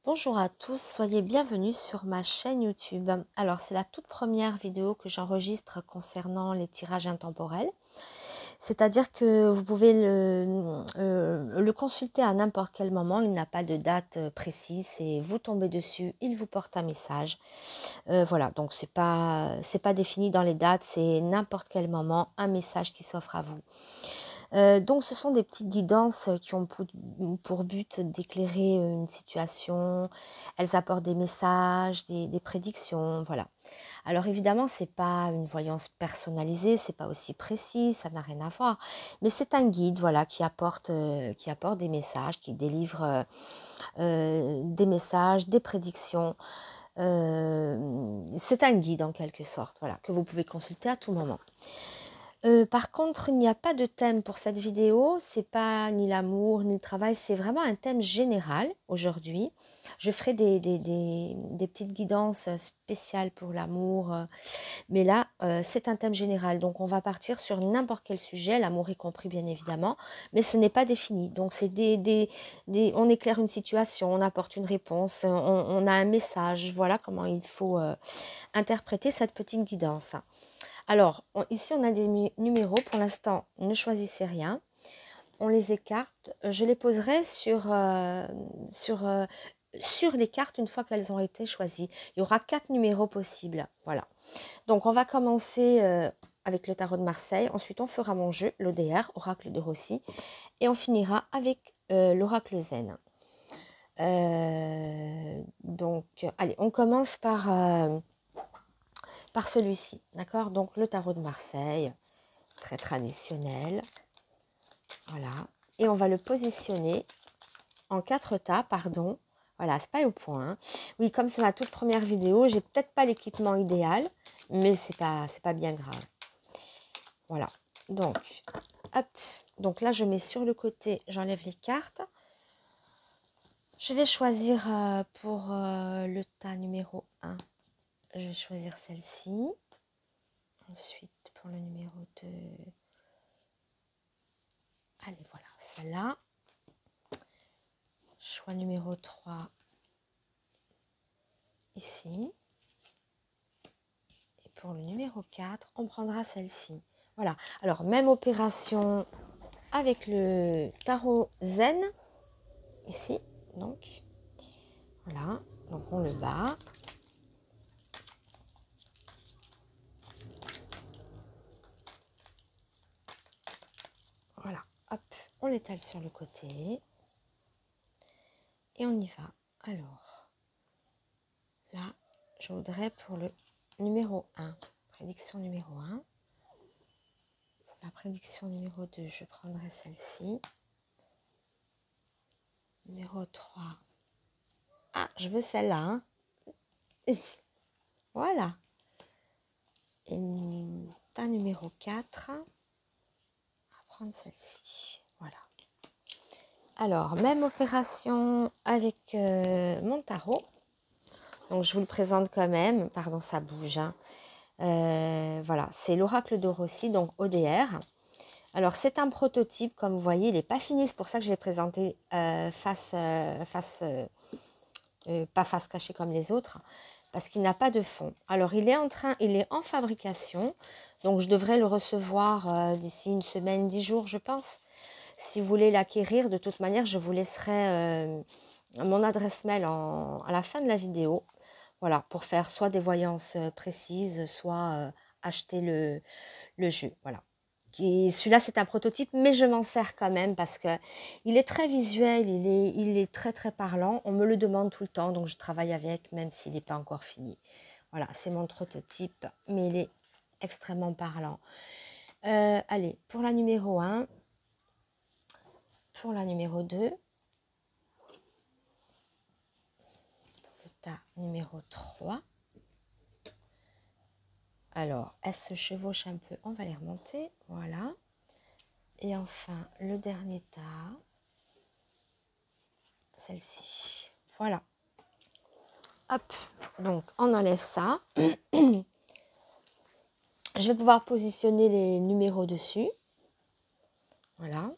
Bonjour à tous, soyez bienvenus sur ma chaîne YouTube. Alors, c'est la toute première vidéo que j'enregistre concernant les tirages intemporels. C'est-à-dire que vous pouvez le consulter à n'importe quel moment. Il n'a pas de date précise. Et vous tombez dessus, il vous porte un message. Voilà, donc c'est pas défini dans les dates. C'est n'importe quel moment un message qui s'offre à vous. Donc ce sont des petites guidances qui ont pour but d'éclairer une situation. Elles apportent des messages, des prédictions, voilà. Alors évidemment, c'est pas une voyance personnalisée, c'est pas aussi précis, ça n'a rien à voir. Mais c'est un guide, voilà, qui apporte des messages, qui délivre des messages, des prédictions. C'est un guide en quelque sorte, voilà, que vous pouvez consulter à tout moment. Par contre, il n'y a pas de thème pour cette vidéo, c'est pas ni l'amour, ni le travail, c'est vraiment un thème général aujourd'hui. Je ferai des petites guidances spéciales pour l'amour, mais là, c'est un thème général. Donc, on va partir sur n'importe quel sujet, l'amour est compris bien évidemment, mais ce n'est pas défini. Donc, c'est on éclaire une situation, on apporte une réponse, on a un message. Voilà comment il faut interpréter cette petite guidance. Alors, ici, on a des numéros. Pour l'instant, ne choisissez rien. On les écarte. Je les poserai sur les cartes une fois qu'elles ont été choisies. Il y aura 4 numéros possibles. Voilà. Donc, on va commencer avec le tarot de Marseille. Ensuite, on fera mon jeu, l'ODR, Oracle de Rossi. Et on finira avec l'Oracle Zen. Donc, allez, on commence par celui-ci. D'accord? Donc, le tarot de Marseille. Très traditionnel. Voilà. Et on va le positionner en 4 tas, pardon. Voilà, c'est pas au point. Hein. Oui, comme c'est ma toute première vidéo, j'ai peut-être pas l'équipement idéal, mais c'est pas bien grave. Voilà. Donc, hop. Donc là, je mets sur le côté, j'enlève les cartes. Je vais choisir pour le tas numéro 1. Je vais choisir celle-ci. Ensuite, pour le numéro 2. Allez, voilà, celle-là. Choix numéro 3, ici. Et pour le numéro 4, on prendra celle-ci. Voilà. Alors, même opération avec le tarot Zen, ici. Donc, voilà. Donc, on le bat. Voilà. Hop, on l'étale sur le côté. Et on y va. Alors, là, je voudrais pour le numéro 1, prédiction numéro 1. Pour la prédiction numéro 2, je prendrai celle-ci. Numéro 3. Ah, je veux celle-là. Hein. Voilà. Et ta numéro 4. On va prendre celle-ci. Voilà. Alors, même opération avec mon tarot. Donc, je vous le présente quand même. Pardon, ça bouge. Hein. Voilà, c'est l'oracle de Rossi, donc ODR. Alors, c'est un prototype, comme vous voyez, il n'est pas fini. C'est pour ça que je l'ai présenté pas face cachée comme les autres, parce qu'il n'a pas de fond. Alors, il est en fabrication. Donc, je devrais le recevoir d'ici une semaine, 10 jours, je pense. Si vous voulez l'acquérir, de toute manière, je vous laisserai mon adresse mail à la fin de la vidéo. Voilà, pour faire soit des voyances précises, soit acheter le jeu. Voilà. Celui-là, c'est un prototype, mais je m'en sers quand même parce que il est très visuel, il est très, très parlant. On me le demande tout le temps, donc je travaille avec, même s'il n'est pas encore fini. Voilà, c'est mon prototype, mais il est extrêmement parlant. Allez, pour la numéro 1, pour la numéro 2, le tas numéro 3. Alors, elle se chevauche un peu, on va les remonter, voilà. Et enfin, le dernier tas, celle-ci, voilà. Hop, donc on enlève ça. Je vais pouvoir positionner les numéros dessus. Voilà.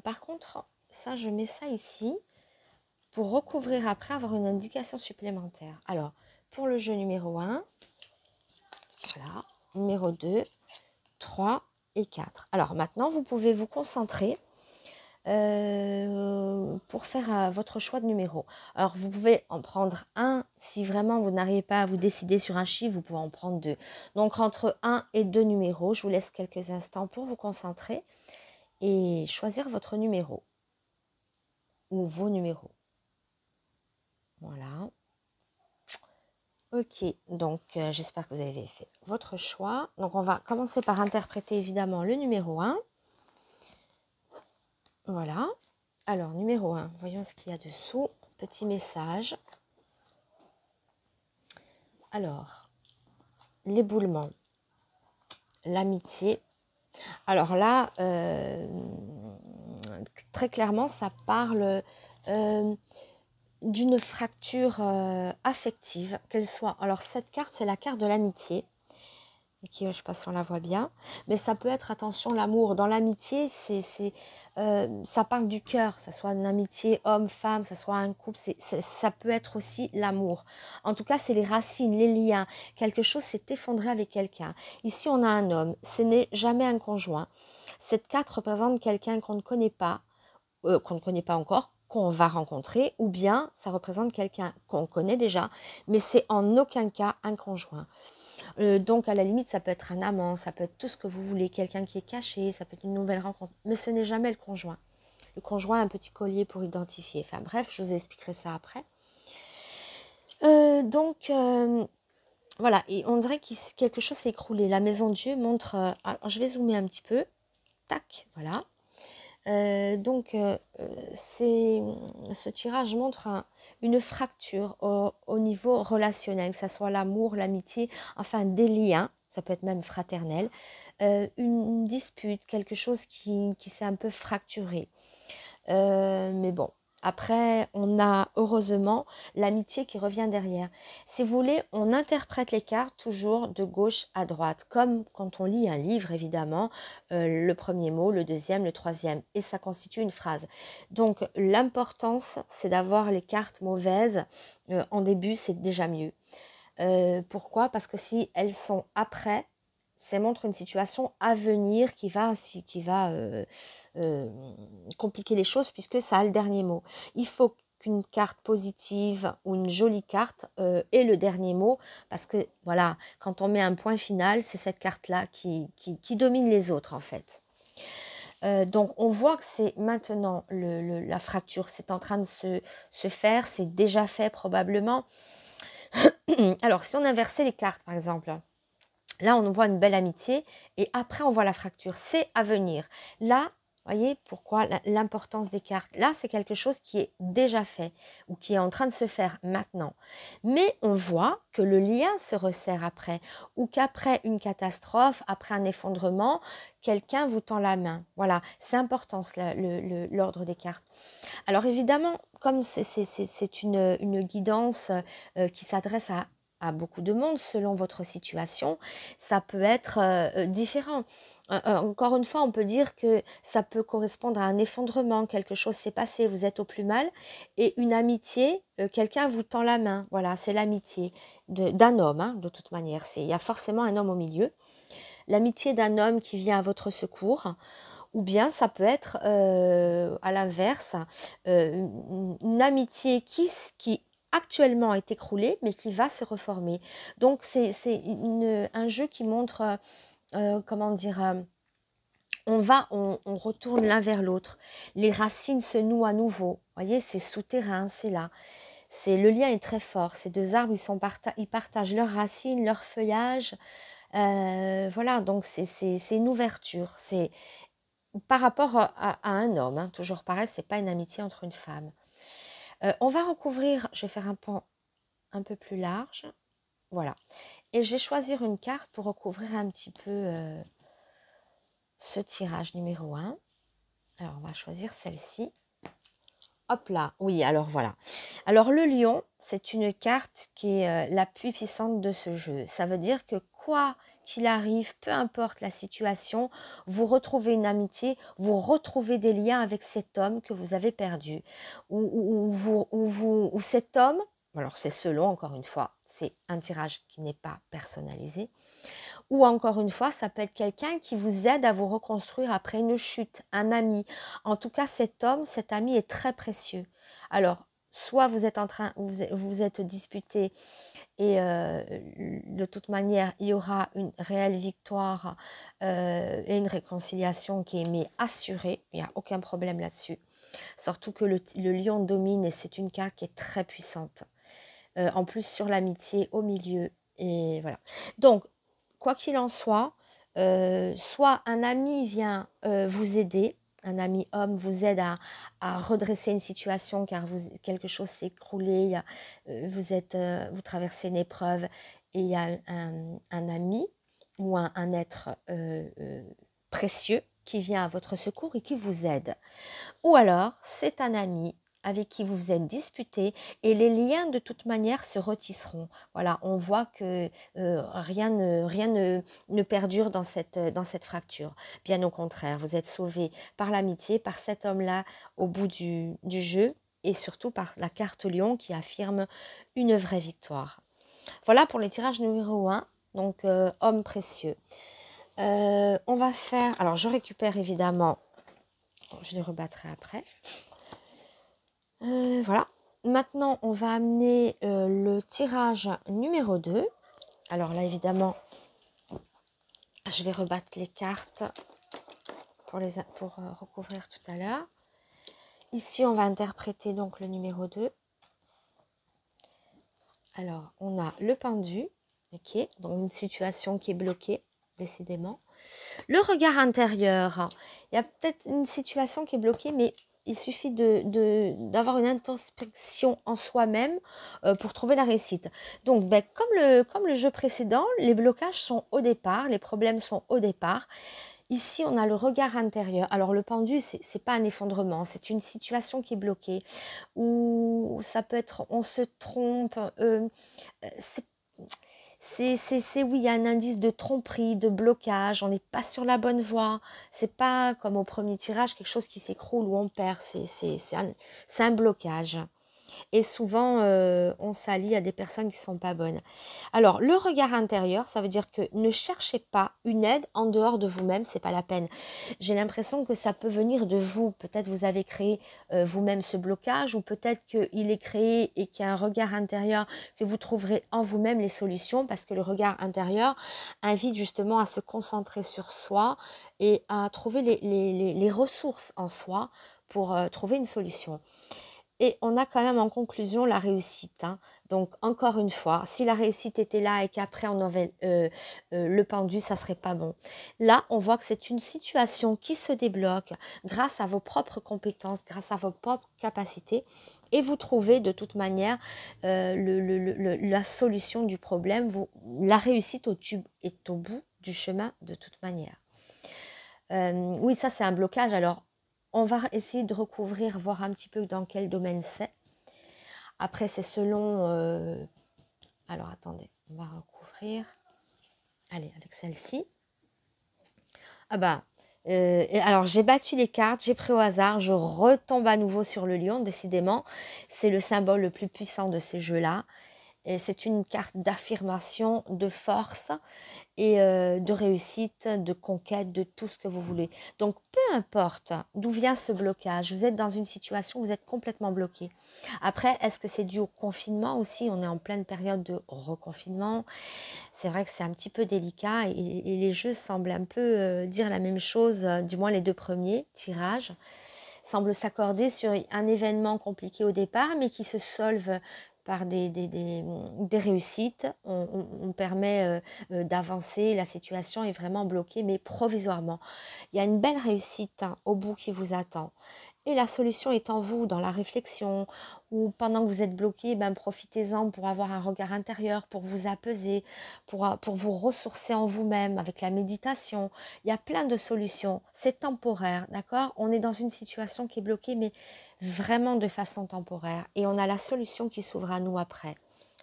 Par contre, ça, je mets ça ici. pour recouvrir après, avoir une indication supplémentaire. Alors, pour le jeu numéro 1, voilà, numéro 2, 3 et 4. Alors maintenant, vous pouvez vous concentrer pour faire votre choix de numéro. Alors, vous pouvez en prendre un. Si vraiment vous n'arrivez pas à vous décider sur un chiffre, vous pouvez en prendre 2. Donc, entre 1 et 2 numéros, je vous laisse quelques instants pour vous concentrer et choisir votre numéro ou vos numéros. Voilà. Ok, donc j'espère que vous avez fait votre choix. Donc, on va commencer par interpréter évidemment le numéro 1. Voilà. Alors, numéro 1, voyons ce qu'il y a dessous. Petit message. Alors, l'éboulement, l'amitié. Alors là, très clairement, ça parle d'une fracture affective, qu'elle soit... Alors, cette carte, c'est la carte de l'amitié. Qui, je ne sais pas si on la voit bien, mais ça peut être, attention, l'amour. Dans l'amitié, ça parle du cœur, ça soit une amitié homme-femme, ça soit un couple, ça peut être aussi l'amour. En tout cas, c'est les racines, les liens. Quelque chose s'est effondré avec quelqu'un. Ici, on a un homme, ce n'est jamais un conjoint. Cette carte représente quelqu'un qu'on ne connaît pas encore, qu'on va rencontrer, ou bien ça représente quelqu'un qu'on connaît déjà, mais c'est en aucun cas un conjoint. Donc, à la limite, ça peut être un amant, ça peut être tout ce que vous voulez, quelqu'un qui est caché, ça peut être une nouvelle rencontre, mais ce n'est jamais le conjoint. Le conjoint a un petit collier pour identifier. Enfin bref, je vous expliquerai ça après. Voilà, et on dirait que quelque chose s'est écroulé. La maison de Dieu montre... je vais zoomer un petit peu. Tac, voilà. Ce tirage montre une fracture au niveau relationnel, que ce soit l'amour, l'amitié, enfin des liens, ça peut être même fraternel, une dispute, quelque chose qui s'est un peu fracturé. Mais bon, après, on a heureusement l'amitié qui revient derrière. Si vous voulez, on interprète les cartes toujours de gauche à droite, comme quand on lit un livre, évidemment, le premier mot, le deuxième, le troisième, et ça constitue une phrase. Donc, l'importance, c'est d'avoir les cartes mauvaises en début, c'est déjà mieux. Pourquoi? Parce que si elles sont après, ça montre une situation à venir qui va compliquer les choses, puisque ça a le dernier mot. Il faut qu'une carte positive ou une jolie carte ait le dernier mot, parce que voilà, quand on met un point final, c'est cette carte-là qui domine les autres en fait. Donc on voit que c'est maintenant la fracture, c'est en train de se faire, c'est déjà fait probablement. Alors si on inversait les cartes par exemple, là on voit une belle amitié et après on voit la fracture, c'est à venir. Là, voyez pourquoi l'importance des cartes. Là, c'est quelque chose qui est déjà fait ou qui est en train de se faire maintenant. Mais on voit que le lien se resserre après ou qu'après une catastrophe, après un effondrement, quelqu'un vous tend la main. Voilà, c'est important l'ordre des cartes. Alors évidemment, comme c'est une guidance qui s'adresse à beaucoup de monde selon votre situation, ça peut être différent. Encore une fois, on peut dire que ça peut correspondre à un effondrement, quelque chose s'est passé, vous êtes au plus mal, et une amitié, quelqu'un vous tend la main. Voilà, c'est l'amitié d'un homme, hein, de toute manière. Il y a forcément un homme au milieu. L'amitié d'un homme qui vient à votre secours, ou bien ça peut être à l'inverse, une amitié qui actuellement est écroulée, mais qui va se reformer. Donc, c'est un jeu qui montre, comment dire, on retourne l'un vers l'autre. Les racines se nouent à nouveau. Vous voyez, c'est souterrain, c'est là. Le lien est très fort. Ces deux arbres, ils partagent leurs racines, leur feuillage. Voilà, donc c'est une ouverture. C'est par rapport à un homme, hein, toujours pareil, c'est pas une amitié entre une femme. On va recouvrir, je vais faire un pan un peu plus large, voilà. Et je vais choisir une carte pour recouvrir un petit peu ce tirage numéro 1. Alors, on va choisir celle-ci. Hop là, oui, alors voilà. Alors, le lion, c'est une carte qui est la plus puissante de ce jeu. Ça veut dire que quoi qu'il arrive, peu importe la situation, vous retrouvez une amitié, vous retrouvez des liens avec cet homme que vous avez perdu. Ou cet homme, alors c'est selon, encore une fois, c'est un tirage qui n'est pas personnalisé, ou encore une fois, ça peut être quelqu'un qui vous aide à vous reconstruire après une chute, un ami. En tout cas, cet homme, cet ami est très précieux. Alors, soit vous êtes en train, vous êtes disputé et de toute manière, il y aura une réelle victoire et une réconciliation qui est mais assurée. Il n'y a aucun problème là-dessus. Surtout que le lion domine et c'est une carte qui est très puissante. En plus, sur l'amitié au milieu. Et voilà. Donc, quoi qu'il en soit, soit un ami vient vous aider, un ami homme vous aide à redresser une situation car quelque chose s'est écroulé, vous traversez une épreuve et il y a un ami ou un être précieux qui vient à votre secours et qui vous aide. Ou alors, c'est un ami avec qui vous vous êtes disputé et les liens de toute manière se retisseront. Voilà, on voit que rien ne perdure dans cette fracture. Bien au contraire, vous êtes sauvé par l'amitié, par cet homme-là au bout du jeu et surtout par la carte lion qui affirme une vraie victoire. Voilà pour le tirage numéro 1, donc homme précieux. On va faire, alors je récupère évidemment, je les rebattrai après. Voilà. Maintenant, on va amener le tirage numéro 2. Alors là, évidemment, je vais rebattre les cartes pour recouvrir tout à l'heure. Ici, on va interpréter donc le numéro 2. Alors, on a le pendu, ok, donc une situation qui est bloquée, décidément. Le regard intérieur, il y a peut-être une situation qui est bloquée, mais il suffit d'avoir une introspection en soi-même pour trouver la réussite. Donc, comme le jeu précédent, les blocages sont au départ, les problèmes sont au départ. Ici, on a le regard intérieur. Alors, le pendu, c'est pas un effondrement, c'est une situation qui est bloquée. Ou ça peut être, on se trompe, oui, il y a un indice de tromperie, de blocage, on n'est pas sur la bonne voie. C'est pas comme au premier tirage, quelque chose qui s'écroule ou on perd, c'est un blocage. Et souvent, on s'allie à des personnes qui ne sont pas bonnes. Alors, le regard intérieur, ça veut dire que ne cherchez pas une aide en dehors de vous-même, c'est pas la peine. J'ai l'impression que ça peut venir de vous. Peut-être vous avez créé vous-même ce blocage ou peut-être qu'il est créé et qu'il y a un regard intérieur que vous trouverez en vous-même les solutions parce que le regard intérieur invite justement à se concentrer sur soi et à trouver les ressources en soi pour trouver une solution. Et on a quand même en conclusion la réussite. Hein. Donc, encore une fois, si la réussite était là et qu'après on avait le pendu, ça serait pas bon. Là, on voit que c'est une situation qui se débloque grâce à vos propres compétences, grâce à vos propres capacités. Et vous trouvez de toute manière la solution du problème. La réussite est au bout du chemin de toute manière. Oui, ça c'est un blocage. Alors, on va essayer de recouvrir, voir un petit peu dans quel domaine c'est. Après, c'est selon... Alors, attendez, on va recouvrir. Allez, avec celle-ci. Ah bah, alors j'ai battu les cartes, j'ai pris au hasard, je retombe à nouveau sur le lion, décidément. C'est le symbole le plus puissant de ces jeux-là. Et c'est une carte d'affirmation, de force et de réussite, de conquête, de tout ce que vous voulez. Donc, peu importe d'où vient ce blocage, vous êtes dans une situation où vous êtes complètement bloqué. Après, est-ce que c'est dû au confinement aussi? On est en pleine période de reconfinement. C'est vrai que c'est un petit peu délicat et les jeux semblent un peu dire la même chose, du moins les deux premiers tirages semblent s'accorder sur un événement compliqué au départ, mais qui se solve par des réussites. On permet d'avancer, la situation est vraiment bloquée, mais provisoirement. Il y a une belle réussite au bout qui vous attend. Et la solution est en vous, dans la réflexion, ou pendant que vous êtes bloqué, profitez-en pour avoir un regard intérieur, pour vous apaiser, pour vous ressourcer en vous-même avec la méditation. Il y a plein de solutions. C'est temporaire, d'accord? On est dans une situation qui est bloquée, mais vraiment de façon temporaire. Et on a la solution qui s'ouvre à nous après.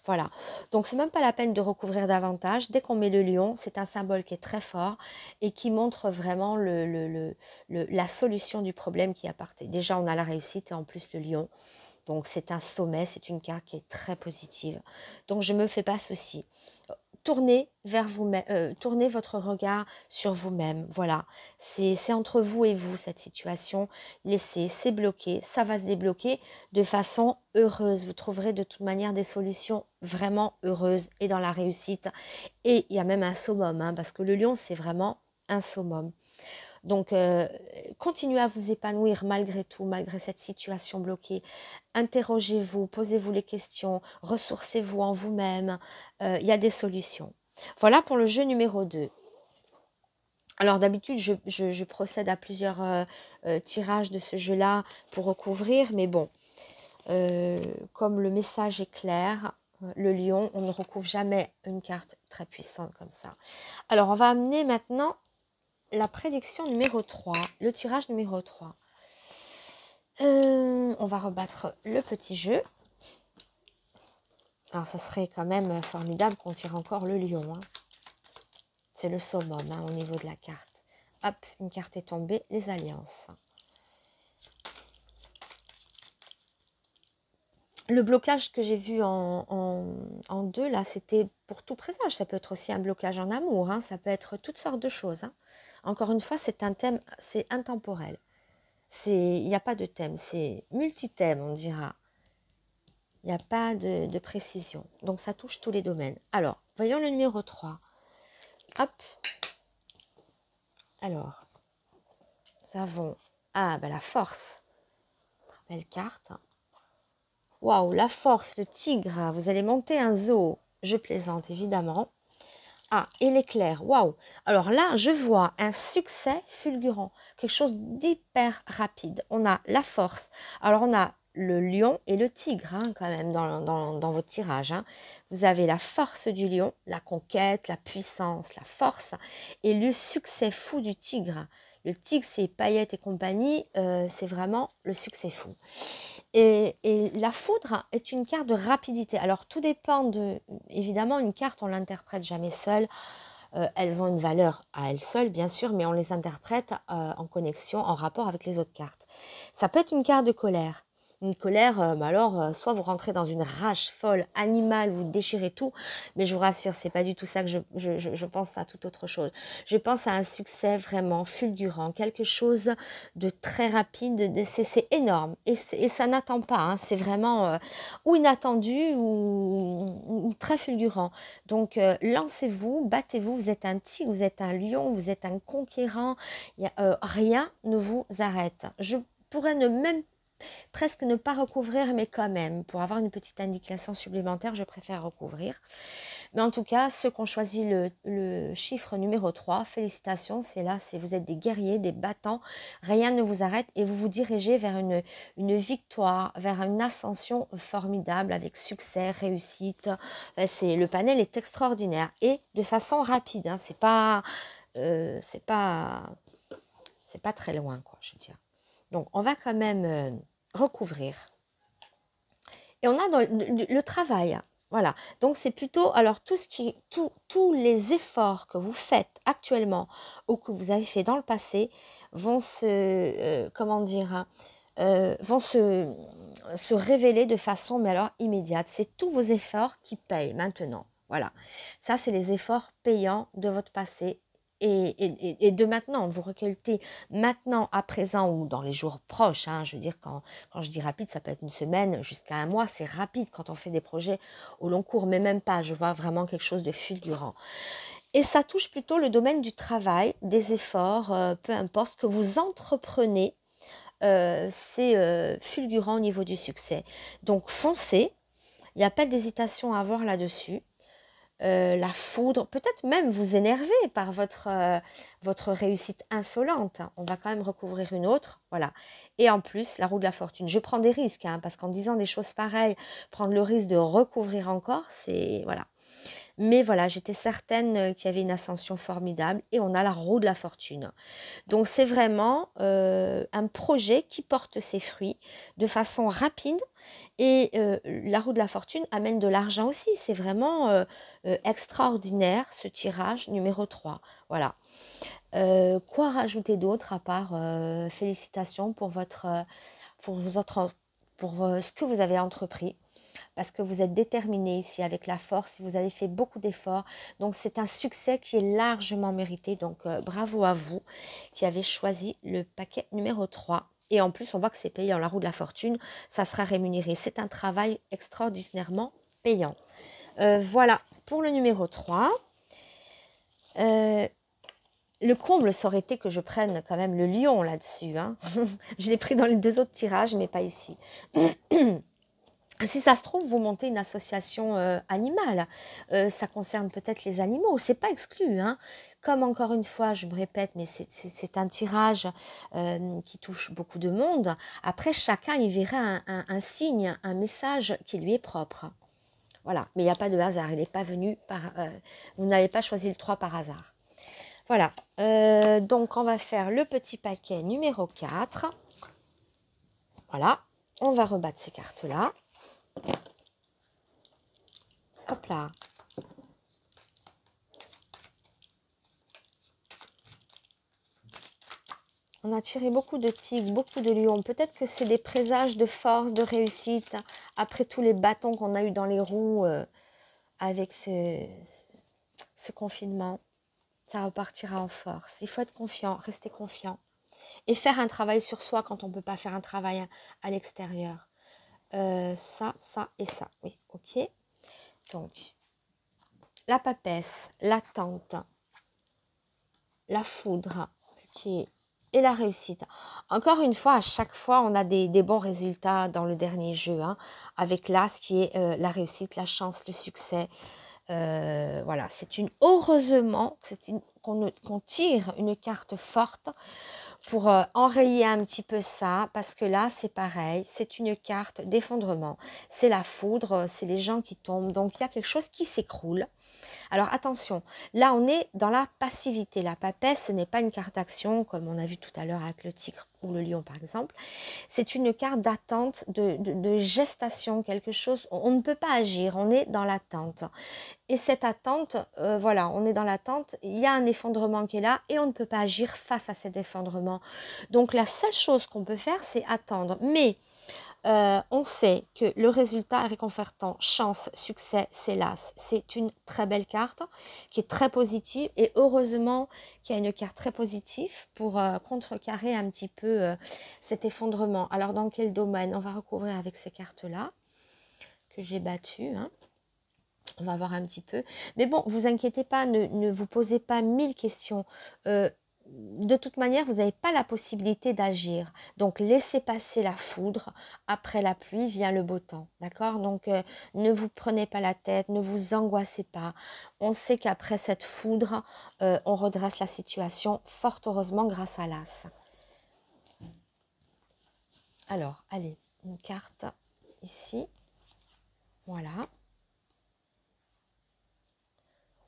Voilà, donc c'est même pas la peine de recouvrir davantage. Dès qu'on met le lion, c'est un symbole qui est très fort et qui montre vraiment la solution du problème qui est apporté. Déjà, on a la réussite et en plus le lion. Donc c'est un sommet, c'est une carte qui est très positive. Donc je ne me fais pas souci. Tournez vers vous-même, tournez votre regard sur vous-même. Voilà, c'est entre vous et vous cette situation. Laissez, c'est bloqué, ça va se débloquer de façon heureuse. Vous trouverez de toute manière des solutions vraiment heureuses et dans la réussite. Et il y a même un summum, hein, parce que le lion, c'est vraiment un summum. Donc, continuez à vous épanouir malgré tout, malgré cette situation bloquée. Interrogez-vous, posez-vous les questions, ressourcez-vous en vous-même. Il y a des solutions. Voilà pour le jeu numéro 2. Alors d'habitude, je procède à plusieurs tirages de ce jeu-là pour recouvrir, mais bon, comme le message est clair, le lion, on ne recouvre jamais une carte très puissante comme ça. Alors, on va amener maintenant la prédiction numéro 3, le tirage numéro 3. On va rebattre le petit jeu. Alors, ça serait quand même formidable qu'on tire encore le lion. Hein. C'est le summum hein, au niveau de la carte. Hop, une carte est tombée, les alliances. Le blocage que j'ai vu en 2, là, c'était pour tout présage. Ça peut être aussi un blocage en amour. Hein. Ça peut être toutes sortes de choses. Hein. Encore une fois, c'est un thème, c'est intemporel. Il n'y a pas de thème, c'est multithème, on dira. Il n'y a pas de précision. Donc, ça touche tous les domaines. Alors, voyons le numéro 3. Hop. Alors, nous avons la force. Très belle carte. Waouh, la force, le tigre. Vous allez monter un zoo. Je plaisante, évidemment. Ah, et l'éclair, waouh. Alors là, je vois un succès fulgurant, quelque chose d'hyper rapide. On a la force. Alors, on a le lion et le tigre, hein, quand même, dans votre tirage. Hein. Vous avez la force du lion, la conquête, la puissance, la force, et le succès fou du tigre. Le tigre, c'est paillettes et compagnie, c'est vraiment le succès fou. Et la foudre est une carte de rapidité. Alors, tout dépend de... Évidemment, une carte, on ne l'interprète jamais seule. Elles ont une valeur à elles seules, bien sûr, mais on les interprète en connexion, en rapport avec les autres cartes. Ça peut être une carte de colère. Une colère, alors, soit vous rentrez dans une rage folle, animale, vous déchirez tout, mais je vous rassure, c'est pas du tout ça que je pense à toute autre chose. Je pense à un succès vraiment fulgurant, quelque chose de très rapide, c'est énorme, et ça n'attend pas, hein, c'est vraiment ou inattendu ou très fulgurant. Donc, lancez-vous, battez-vous, vous êtes un tigre, vous êtes un lion, vous êtes un conquérant, rien ne vous arrête. Je pourrais même presque ne pas recouvrir, mais quand même, pour avoir une petite indication supplémentaire, je préfère recouvrir. Mais en tout cas, ceux qui ont choisi le chiffre numéro 3, félicitations, c'est là, vous êtes des guerriers, des battants, rien ne vous arrête et vous vous dirigez vers une victoire, vers une ascension formidable avec succès, réussite. Enfin, le panel est extraordinaire et de façon rapide, hein, c'est pas très loin, quoi, je veux dire. Donc, on va quand même recouvrir. Et on a dans le travail. Voilà. Donc, c'est plutôt, alors, tous les efforts que vous faites actuellement ou que vous avez fait dans le passé vont vont se révéler de façon, mais alors, immédiate. C'est tous vos efforts qui payent maintenant. Voilà. Ça, c'est les efforts payants de votre passé et de maintenant, vous recultez maintenant, à présent ou dans les jours proches, hein, je veux dire quand je dis rapide, ça peut être une semaine jusqu'à un mois, c'est rapide quand on fait des projets au long cours, mais même pas, je vois vraiment quelque chose de fulgurant. Et ça touche plutôt le domaine du travail, des efforts, peu importe ce que vous entreprenez, c'est fulgurant au niveau du succès. Donc foncez, il n'y a pas d'hésitation à avoir là-dessus. La foudre, peut-être même vous énerver par votre réussite insolente. On va quand même recouvrir une autre, voilà. Et en plus, la roue de la fortune. Je prends des risques, hein, parce qu'en disant des choses pareilles, prendre le risque de recouvrir encore, c'est, voilà. Mais voilà, j'étais certaine qu'il y avait une ascension formidable et on a la roue de la fortune. Donc c'est vraiment un projet qui porte ses fruits de façon rapide et la roue de la fortune amène de l'argent aussi. C'est vraiment extraordinaire ce tirage numéro 3. Voilà. Quoi rajouter d'autre à part félicitations pour, pour ce que vous avez entrepris parce que vous êtes déterminé ici avec la force, vous avez fait beaucoup d'efforts. Donc c'est un succès qui est largement mérité. Donc bravo à vous qui avez choisi le paquet numéro 3. Et en plus, on voit que c'est payant. La roue de la fortune, ça sera rémunéré. C'est un travail extraordinairement payant. Voilà pour le numéro 3. Le comble, ça aurait été que je prenne quand même le lion là-dessus. Hein. Je l'ai pris dans les 2 autres tirages, mais pas ici. Si ça se trouve, vous montez une association animale. Ça concerne peut-être les animaux. C'est pas exclu. Hein. Comme encore une fois, je me répète, mais c'est un tirage qui touche beaucoup de monde. Après, chacun y verra un signe, un message qui lui est propre. Voilà. Mais il n'y a pas de hasard. Il n'est pas venu par... vous n'avez pas choisi le 3 par hasard. Voilà. Donc, on va faire le petit paquet numéro 4. Voilà. On va rebattre ces cartes-là. Hop là. On a tiré beaucoup de tigres, beaucoup de lions. Peut-être que c'est des présages de force, de réussite. Après tous les bâtons qu'on a eu dans les roues avec ce confinement. Ça repartira en force. Il faut être confiant, rester confiant. Et faire un travail sur soi quand on ne peut pas faire un travail à l'extérieur. Ça et ça. Oui, ok. Donc, la papesse, l'attente, la foudre, et la réussite. Encore une fois, à chaque fois, on a des bons résultats dans le dernier jeu, hein, avec l'as qui est la réussite, la chance, le succès. Voilà, heureusement qu'on tire une carte forte pour enrayer un petit peu ça, parce que là, c'est pareil, c'est une carte d'effondrement. C'est la foudre, c'est les gens qui tombent, donc il y a quelque chose qui s'écroule. Alors attention, là on est dans la passivité. La papesse, ce n'est pas une carte d'action comme on a vu tout à l'heure avec le tigre ou le lion par exemple. C'est une carte d'attente, de gestation, quelque chose. On ne peut pas agir, on est dans l'attente. Et cette attente, voilà, on est dans l'attente, il y a un effondrement qui est là et on ne peut pas agir face à cet effondrement. Donc la seule chose qu'on peut faire, c'est attendre. Mais on sait que le résultat est réconfortant, chance, succès, c'est l'as. C'est une très belle carte qui est très positive et heureusement qu'il y a une carte très positive pour contrecarrer un petit peu cet effondrement. Alors dans quel domaine? On va recouvrir avec ces cartes-là que j'ai battues. Hein. On va voir un petit peu. Mais bon, vous inquiétez pas, ne vous posez pas 1000 questions. De toute manière, vous n'avez pas la possibilité d'agir. Donc, laissez passer la foudre. Après la pluie vient le beau temps. D'accord? Donc, ne vous prenez pas la tête, ne vous angoissez pas. On sait qu'après cette foudre, on redresse la situation, fort heureusement, grâce à l'as. Alors, allez, une carte ici. Voilà.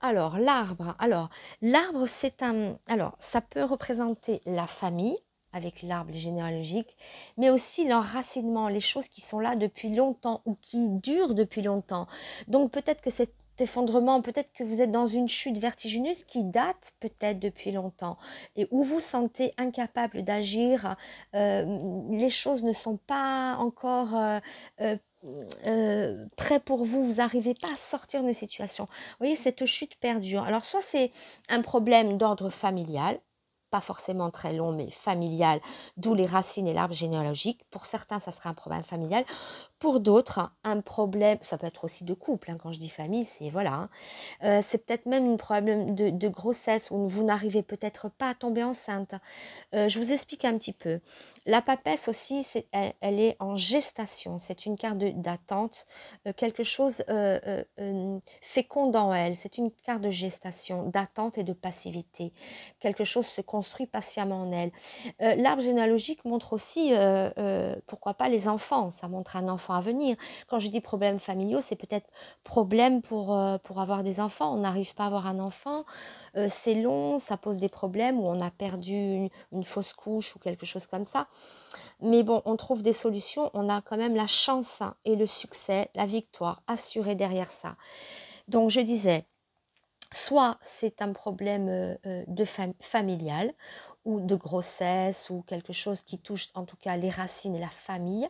Alors, l'arbre. Alors, l'arbre, c'est un... Alors, ça peut représenter la famille, avec l'arbre généalogique, mais aussi l'enracinement, les choses qui sont là depuis longtemps ou qui durent depuis longtemps. Donc, peut-être que cet effondrement, peut-être que vous êtes dans une chute vertigineuse qui date peut-être depuis longtemps et où vous sentez incapable d'agir. Les choses ne sont pas encore... prêt pour vous, vous n'arrivez pas à sortir de situation. Vous voyez, cette chute perdure. Alors, soit c'est un problème d'ordre familial, pas forcément très long, mais familial, d'où les racines et l'arbre généalogique. Pour certains, ça sera un problème familial. Pour d'autres, un problème, ça peut être aussi de couple, hein, quand je dis famille, c'est voilà. Hein. C'est peut-être même un problème de grossesse où vous n'arrivez peut-être pas à tomber enceinte. Je vous explique un petit peu. La papesse aussi, elle est en gestation. C'est une carte d'attente, quelque chose féconde en elle. C'est une carte de gestation, d'attente et de passivité. Quelque chose se construit patiemment en elle. L'arbre généalogique montre aussi, pourquoi pas, les enfants. Ça montre un enfant enfants à venir. Quand je dis problèmes familiaux, c'est peut-être problème pour avoir des enfants. On n'arrive pas à avoir un enfant, c'est long, ça pose des problèmes, ou on a perdu une fausse couche ou quelque chose comme ça. Mais bon, on trouve des solutions, on a quand même la chance et le succès, la victoire assurée derrière ça. Donc je disais, soit c'est un problème familial ou de grossesse ou quelque chose qui touche en tout cas les racines et la famille,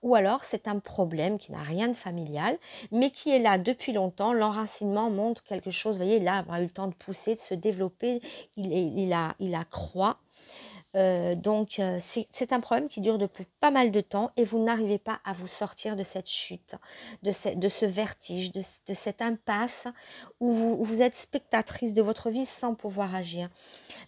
ou alors c'est un problème qui n'a rien de familial, mais qui est là depuis longtemps. L'enracinement montre quelque chose, vous voyez, l'arbre a eu le temps de pousser, de se développer, il accroît. Donc, c'est un problème qui dure depuis pas mal de temps et vous n'arrivez pas à vous sortir de cette chute, de ce vertige, de cette impasse où vous êtes spectatrice de votre vie sans pouvoir agir.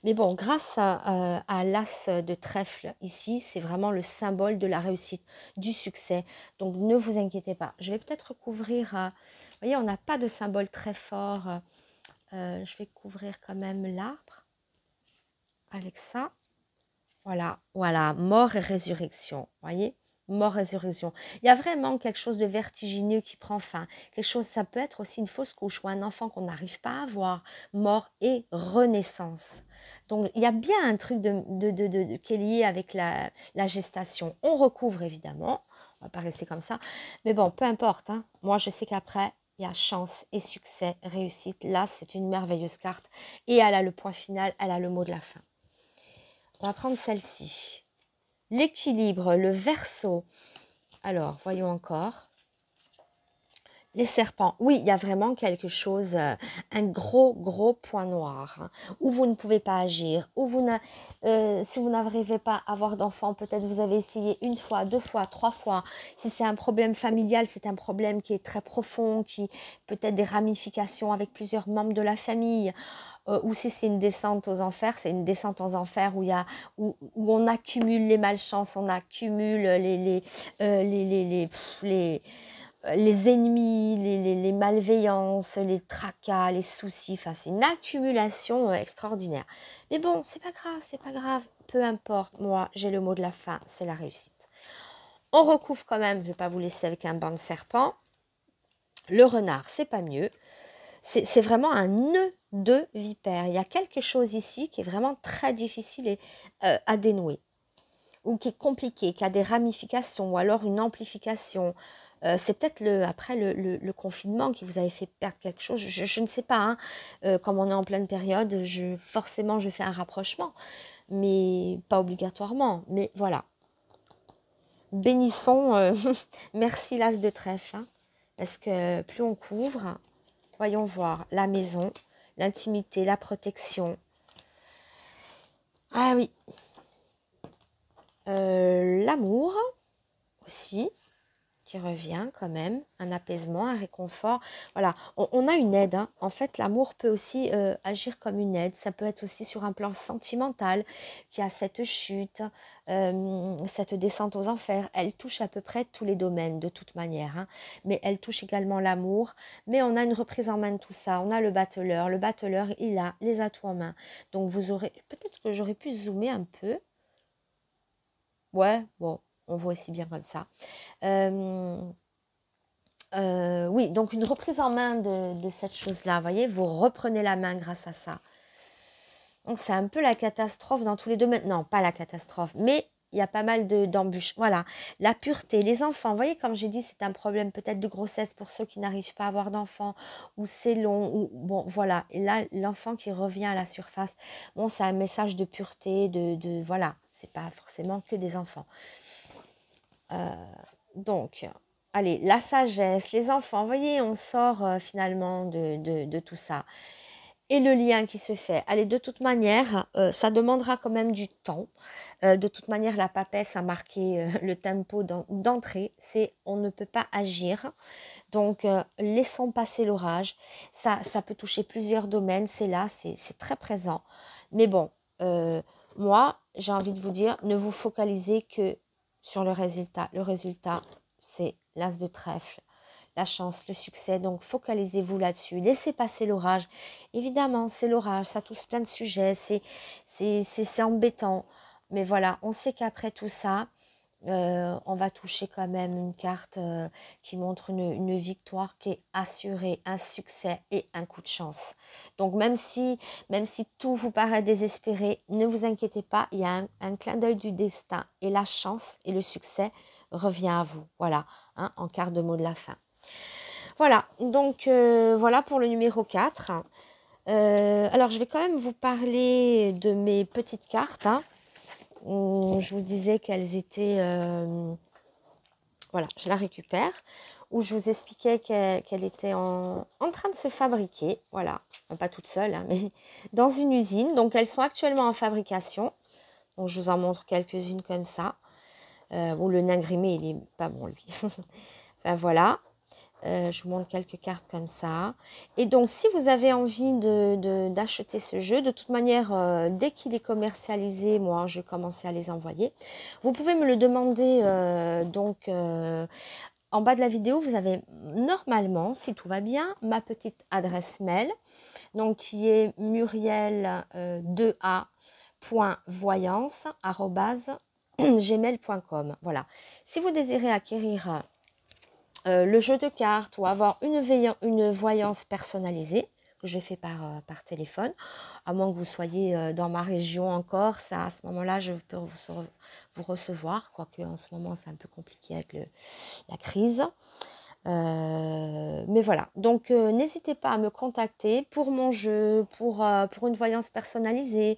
Mais bon, grâce à l'as de trèfle ici, c'est vraiment le symbole de la réussite, du succès. Donc, ne vous inquiétez pas. Je vais peut-être recouvrir, vous voyez, on n'a pas de symbole très fort. Je vais couvrir quand même l'arbre avec ça. Voilà, voilà, mort et résurrection, voyez, mort et résurrection. Il y a vraiment quelque chose de vertigineux qui prend fin. Quelque chose, ça peut être aussi une fausse couche ou un enfant qu'on n'arrive pas à avoir. Mort et renaissance. Donc, il y a bien un truc qui est lié avec la gestation. On recouvre évidemment, on va pas rester comme ça. Mais bon, peu importe, hein. Moi, je sais qu'après, il y a chance et succès, réussite. Là, c'est une merveilleuse carte. Et elle a le point final, elle a le mot de la fin. On va prendre celle-ci. L'équilibre, le Verseau. Alors, voyons encore. Les serpents. Oui, il y a vraiment quelque chose, un gros point noir, hein, où vous ne pouvez pas agir, où si vous n'arrivez pas à avoir d'enfants, peut-être vous avez essayé une fois, 2 fois, 3 fois. Si c'est un problème familial, c'est un problème qui est très profond, qui peut-être des ramifications avec plusieurs membres de la famille. Ou si c'est une descente aux enfers, c'est une descente aux enfers où on accumule les malchances, on accumule les ennemis, les malveillances, les tracas, les soucis. Enfin, c'est une accumulation extraordinaire. Mais bon, c'est pas grave, peu importe. Moi, j'ai le mot de la fin, c'est la réussite. On recouvre quand même, je ne vais pas vous laisser avec un banc de serpent. Le renard, c'est pas mieux. C'est vraiment un nœud de vipère. Il y a quelque chose ici qui est vraiment très difficile à dénouer, ou qui est compliqué, qui a des ramifications, ou alors une amplification. C'est peut-être après le confinement qui vous avait fait perdre quelque chose. Je ne sais pas, hein. Comme on est en pleine période, forcément je fais un rapprochement, mais pas obligatoirement. Mais voilà. Bénissons, merci l'as de trèfle, hein, parce que plus on couvre, voyons voir, la maison, l'intimité, la protection. Ah oui. L'amour aussi, qui revient quand même, un apaisement, un réconfort. Voilà, on a une aide, hein. En fait, l'amour peut aussi agir comme une aide. Ça peut être aussi sur un plan sentimental, qui a cette chute, cette descente aux enfers. Elle touche à peu près tous les domaines, de toute manière, hein. Mais elle touche également l'amour. Mais on a une reprise en main de tout ça. On a le battleur. Le battleur, il a les atouts en main. Donc, vous aurez... Peut-être que j'aurais pu zoomer un peu. Ouais, bon, on voit aussi bien comme ça. Oui, donc une reprise en main de cette chose-là, vous voyez, vous reprenez la main grâce à ça. Donc c'est un peu la catastrophe dans tous les domaines. Non, pas la catastrophe, mais il y a pas mal d'embûches. Voilà, la pureté, les enfants, vous voyez, comme j'ai dit, c'est un problème peut-être de grossesse pour ceux qui n'arrivent pas à avoir d'enfants, ou c'est long, ou bon, voilà. Et là, l'enfant qui revient à la surface, bon, c'est un message de pureté, voilà, c'est pas forcément que des enfants. Donc, allez, la sagesse, les enfants, vous voyez, on sort finalement de tout ça. Et le lien qui se fait. Allez, de toute manière, ça demandera quand même du temps. De toute manière, la papesse a marqué le tempo d'entrée. C'est on ne peut pas agir. Donc, laissons passer l'orage. Ça peut toucher plusieurs domaines. C'est là, c'est très présent. Mais bon, moi, j'ai envie de vous dire, ne vous focalisez que sur le résultat. Le résultat, c'est l'as de trèfle, la chance, le succès. Donc, focalisez-vous là-dessus. Laissez passer l'orage. Évidemment, c'est l'orage. Ça touche plein de sujets. C'est embêtant. Mais voilà, on sait qu'après tout ça, on va toucher quand même une carte qui montre une victoire qui est assurée, un succès et un coup de chance. Donc même si tout vous paraît désespéré, ne vous inquiétez pas, il y a un clin d'œil du destin et la chance et le succès revient à vous. Voilà, hein, en quart de mot de la fin. Voilà, donc voilà pour le numéro 4. Alors, je vais quand même vous parler de mes petites cartes. Hein. Je vous disais qu'elles étaient... voilà, je la récupère. Où je vous expliquais qu'elle était en train de se fabriquer. Voilà, pas toute seule, hein, mais dans une usine. Donc, elles sont actuellement en fabrication. Donc, je vous en montre quelques-unes comme ça. Bon, le nain grimé, il est pas bon, lui. Enfin, voilà. Je vous montre quelques cartes comme ça. Et donc, si vous avez envie d'acheter ce jeu, de toute manière, dès qu'il est commercialisé, moi, je vais commencer à les envoyer. Vous pouvez me le demander en bas de la vidéo. Vous avez normalement, si tout va bien, ma petite adresse mail, donc qui est muriel2a.voyance@gmail.com. Voilà. Si vous désirez acquérir le jeu de cartes ou avoir une voyance personnalisée que je fais par téléphone, à moins que vous soyez dans ma région encore, ça, à ce moment-là, je peux vous recevoir, quoique en ce moment, c'est un peu compliqué avec la crise. Mais voilà, donc n'hésitez pas à me contacter pour mon jeu, pour une voyance personnalisée.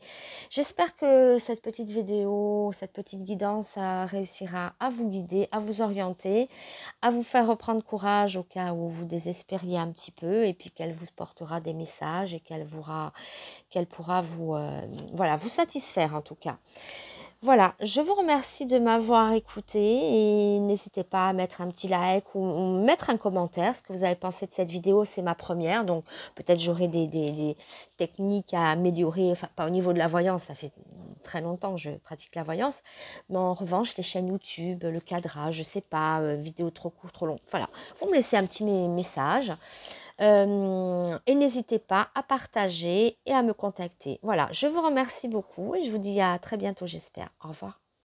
J'espère que cette petite vidéo, cette petite guidance réussira à vous guider, à vous orienter, à vous faire reprendre courage au cas où vous désespériez un petit peu, et puis qu'elle vous portera des messages et qu'elle pourra vous, voilà, vous satisfaire en tout cas. Voilà, je vous remercie de m'avoir écouté et n'hésitez pas à mettre un petit like ou mettre un commentaire, ce que vous avez pensé de cette vidéo. C'est ma première, donc peut-être j'aurai des techniques à améliorer, enfin pas au niveau de la voyance, ça fait très longtemps que je pratique la voyance, mais en revanche les chaînes YouTube, le cadrage, je sais pas, vidéo trop courte, trop longue, voilà, vous me laissez un petit message. Et n'hésitez pas à partager et à me contacter. Voilà, je vous remercie beaucoup et je vous dis à très bientôt, j'espère. Au revoir.